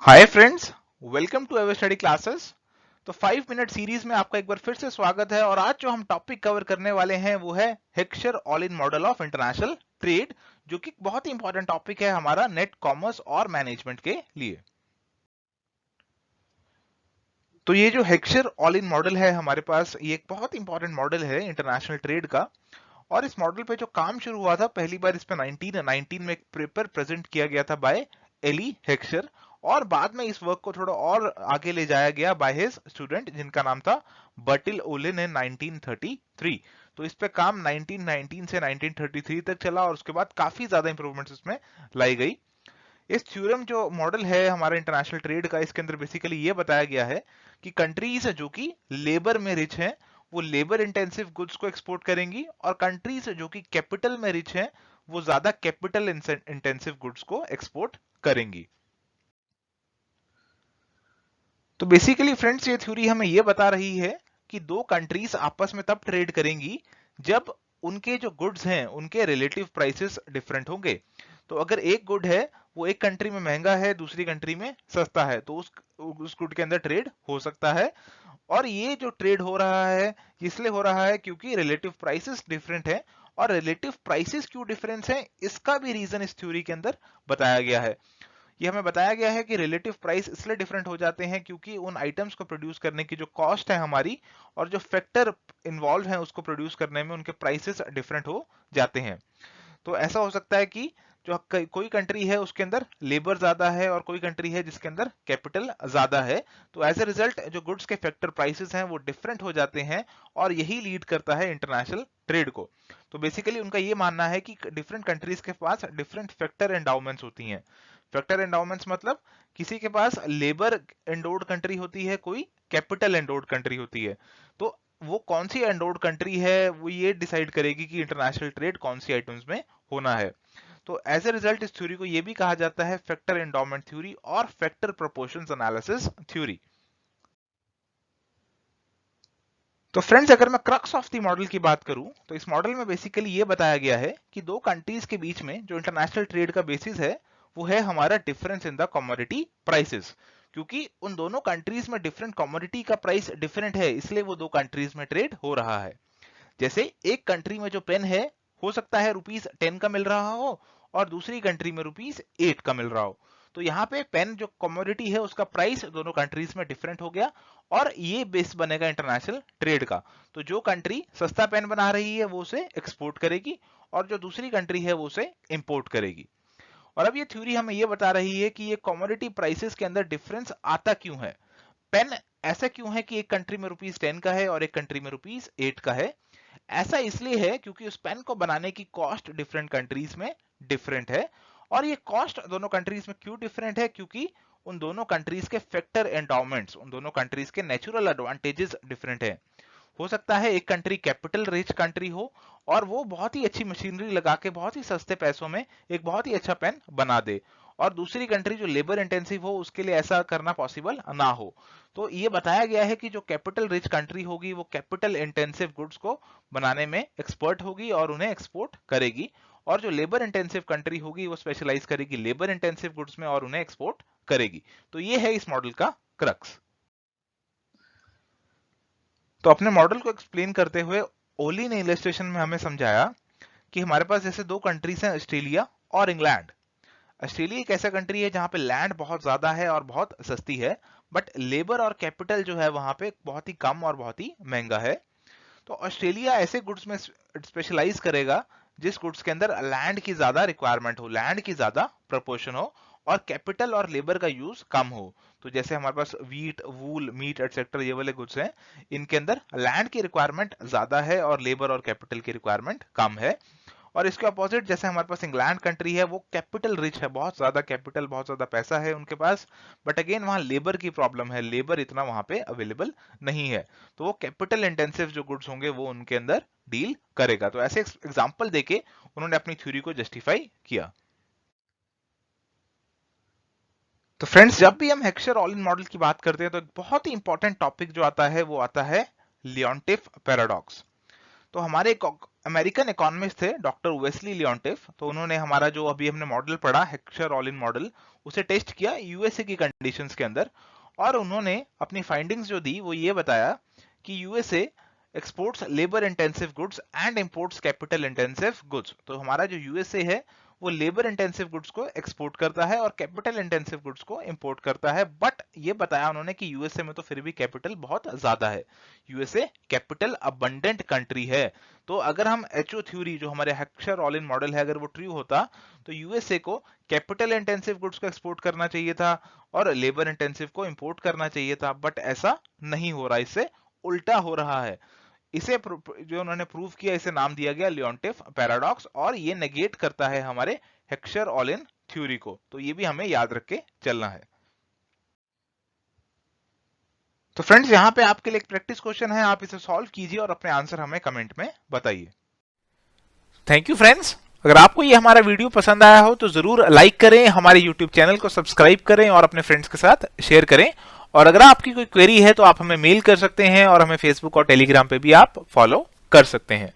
Hi friends, welcome to ever study classes. तो 5 minute series में आपका एक बार फिर से स्वागत है और आज जो हम टॉपिक कवर करने वाले हैं वो है Heckscher Ohlin model of international trade, जो कि बहुत ही इंपॉर्टेंट टॉपिक है हमारा नेट कॉमर्स और मैनेजमेंट के लिए। तो ये जो हेक्सचर ऑल इन मॉडल है हमारे पास, ये एक बहुत इंपॉर्टेंट मॉडल है इंटरनेशनल ट्रेड का। और इस मॉडल पे जो काम शुरू हुआ था पहली बार इस पे 1919 में एक पेपर प्रेजेंट किया गया था बाय एली हेक्सचर, और बाद में इस वर्क को थोड़ा और आगे ले जाया गया बाय हिज स्टूडेंट जिनका नाम था बर्टिल ओलिन इन 1933। तो इस पे काम 1919 से 1933 तक चला और उसके बाद काफी ज्यादा इंप्रूवमेंट्स इसमें लाई गई। इस थ्योरम जो मॉडल है हमारे इंटरनेशनल ट्रेड का, इसके अंदर बेसिकली ये बताया गया है कि कंट्रीज जो कि लेबर में रिच हैं वो लेबर इंटेंसिव गुड्स को एक्सपोर्ट करेंगी, और कंट्रीज जो कि कैपिटल में रिच हैं वो ज्यादा कैपिटल इंटेंसिव गुड्स को एक्सपोर्ट करेंगी। तो बेसिकली फ्रेंड्स, ये थ्योरी हमें ये बता रही है कि दो कंट्रीज आपस में तब ट्रेड करेंगी जब उनके जो गुड्स हैं उनके रिलेटिव प्राइसेस डिफरेंट होंगे। तो अगर एक गुड है वो एक कंट्री में महंगा है दूसरी कंट्री में सस्ता है तो उस गुड के अंदर ट्रेड हो सकता है। और ये जो ट्रेड हो रहा है इसलिए हो रहा है क्योंकि रिलेटिव प्राइसेस डिफरेंट है, और रिलेटिव प्राइसेस क्यों डिफरेंस है इसका भी रीजन इस थ्योरी के अंदर बताया गया है। ये हमें बताया गया है कि रिलेटिव प्राइस इसलिए डिफरेंट हो जाते हैं क्योंकि उन आइटम्स को प्रोड्यूस करने की जो कॉस्ट है हमारी और जो फैक्टर इन्वॉल्व है उसको प्रोड्यूस करने में उनके प्राइसेस डिफरेंट हो जाते हैं। तो ऐसा हो सकता है कि जो कोई कंट्री है उसके अंदर लेबर ज्यादा है और कोई कंट्री है जिसके अंदर कैपिटल ज्यादा है, तो एज ए रिजल्ट जो गुड्स के फैक्टर प्राइसेस हैं वो डिफरेंट हो जाते हैं, और यही लीड करता है इंटरनेशनल ट्रेड को। तो बेसिकली उनका ये मानना है कि डिफरेंट कंट्रीज के पास डिफरेंट फैक्टर एंडाउमेंट्स होती हैं। फैक्टर एंडाउमेंट्स मतलब किसी के पास लेबर एंडोर्ड कंट्री होती है, कोई कैपिटल एंडोर्ड कंट्री होती है। तो वो कौन सी एंडोर्ड कंट्री है वो ये डिसाइड करेगी कि इंटरनेशनल ट्रेड कौन सी आइटम्स में होना है। तो एज ए रिजल्ट इस थ्योरी को ये भी कहा जाता है फैक्टर एंडोमेंट थ्योरी और फैक्टर प्रोपोर्शंस एनालिसिस थ्योरी। तो फ्रेंड्स, अगर मैं क्रक्स ऑफ द मॉडल की बात करूं तो इस मॉडल में बेसिकली ये बताया गया है कि दो कंट्रीज के बीच में जो इंटरनेशनल ट्रेड का बेसिस है वो है हमारा difference in the commodity prices. क्योंकि उन दोनों कंट्रीज में डिफरेंट कमोडिटी का प्राइस डिफरेंट है इसलिए वो दो कंट्रीज में ट्रेड हो रहा है। जैसे एक कंट्री में जो पेन है हो सकता है ₹10 का मिल रहा हो और दूसरी कंट्री में ₹8 का मिल रहा हो। तो यहाँ पे पेन जो कमोडिटी है उसका प्राइस दोनों कंट्रीज में डिफरेंट हो गया, और ये बेस बनेगा इंटरनेशनल ट्रेड का। तो जो कंट्री सस्ता पेन बना रही है वो उसे एक्सपोर्ट करेगी और जो दूसरी कंट्री है वो उसे इंपोर्ट करेगी। और अब ये थ्योरी हमें ये बता रही है कि ये कमोडिटी प्राइसेस के अंदर डिफरेंस आता क्यों है। पेन ऐसा क्यों है कि एक कंट्री में ₹10 का है और एक कंट्री में ₹8 का है। ऐसा इसलिए है क्योंकि उस पेन को बनाने की कॉस्ट डिफरेंट कंट्रीज में डिफरेंट है। और ये कॉस्ट दोनों कंट्रीज में क्यों डिफरेंट है, क्योंकि उन दोनों कंट्रीज के फैक्टर एंडाउमेंट्स, उन दोनों कंट्रीज के नेचुरल एडवांटेजेस डिफरेंट है। हो सकता है एक कंट्री कैपिटल रिच कंट्री हो और वो बहुत ही अच्छी मशीनरी लगा के बहुत ही सस्ते पैसों में एक बहुत ही अच्छा पेन बना दे, और दूसरी कंट्री जो लेबर इंटेंसिव हो उसके लिए ऐसा करना पॉसिबल ना हो। तो ये बताया गया है कि जो कैपिटल रिच कंट्री होगी वो कैपिटल इंटेंसिव गुड्स को बनाने में एक्सपर्ट होगी और उन्हें एक्सपोर्ट करेगी, और जो लेबर इंटेंसिव कंट्री होगी वो स्पेशलाइज करेगी लेबर इंटेंसिव गुड्स में और उन्हें एक्सपोर्ट करेगी। तो ये है इस मॉडल का क्रक्स। तो अपने मॉडल को एक्सप्लेन करते हुए ओली ने इलस्ट्रेशन में हमें समझाया कि हमारे पास जैसे दो कंट्रीज हैं, ऑस्ट्रेलिया और इंग्लैंड। ऑस्ट्रेलिया एक ऐसा कंट्री है जहां पे लैंड बहुत ज्यादा है और बहुत सस्ती है, बट लेबर और कैपिटल जो है वहां पे बहुत ही कम और बहुत ही महंगा है। तो ऑस्ट्रेलिया ऐसे गुड्स में स्पेशलाइज करेगा जिस गुड्स के अंदर लैंड की ज्यादा रिक्वायरमेंट हो, लैंड की ज्यादा प्रपोर्शन हो और कैपिटल और लेबर का यूज कम हो। तो जैसे हमारे पास वीट, वूल, मीट एटसेट्रा ये वाले गुड्स हैं, इनके अंदर लैंड की रिक्वायरमेंट ज्यादा है और लेबर और कैपिटल की रिक्वायरमेंट कम है। और इसके अपोजिट जैसे हमारे पास इंग्लैंड कंट्री है, वो कैपिटल रिच है, बहुत ज्यादा कैपिटल, बहुत ज्यादा पैसा है उनके पास, बट अगेन वहां लेबर की प्रॉब्लम है, लेबर इतना वहां पे अवेलेबल नहीं है। तो वो कैपिटल इंटेंसिव जो गुड्स होंगे वो उनके अंदर डील करेगा। तो ऐसे एग्जांपल देके उन्होंने अपनी थ्योरी को जस्टिफाई किया। तो फ्रेंड्स, जब भी हम हेक्सचर ऑल इन मॉडल की बात करते हैं तो एक बहुत ही इंपॉर्टेंट टॉपिक जो आता है वो आता है लियोंटिफ पैराडॉक्स। तो हमारे एक अमेरिकन इकोनॉमिस्ट थे डॉक्टर वेस्ली लियोंटिफ, तो उन्होंने हमारा जो अभी हमने मॉडल पढ़ा हेक्सचर-ऑलिन मॉडल, उसे टेस्ट किया यूएसए की कंडीशंस के अंदर, और उन्होंने अपनी फाइंडिंग्स जो दी वो ये बताया कि USA exports labour intensive goods and imports capital intensive goods. तो हमारा जो यूएसए है वो लेबर इंटेंसिव गुड्स को एक्सपोर्ट करता है और कैपिटल इंटेंसिव गुड्स को इंपोर्ट करता है, बट ये बताया उन्होंने कि यूएसए में तो फिर भी कैपिटल बहुत ज्यादा है, यूएसए कैपिटल अबंडेंट कंट्री है। तो अगर हम एचओ थ्योरी जो हमारे हेक्सचर-ऑलिन मॉडल है अगर वो ट्रू होता तो यूएसए को कैपिटल इंटेंसिव गुड्स को एक्सपोर्ट करना चाहिए था और लेबर इंटेंसिव को इंपोर्ट करना चाहिए था, बट ऐसा नहीं हो रहा, इससे उल्टा हो रहा है। इसे जो उन्होंने प्रूव किया इसे नाम दिया गया लियोंटिफ पैराडॉक्स, और ये नेगेट करता है हमारे हेक्सचर-ऑलिन थ्योरी को। तो ये भी हमें याद रख के चलना है। तो फ्रेंड्स यहाँ पे आपके लिए एक प्रैक्टिस क्वेश्चन है, आप इसे सॉल्व कीजिए और अपने आंसर हमें कमेंट में बताइए। Thank you friends. अगर आपको ये हमारा वीडियो पसंद आया हो तो जरूर लाइक करें, हमारे यूट्यूब चैनल को सब्सक्राइब करें और अपने फ्रेंड्स के साथ शेयर करें। और अगर आपकी कोई क्वेरी है तो आप हमें मेल कर सकते हैं और हमें फेसबुक और टेलीग्राम पे भी आप फॉलो कर सकते हैं।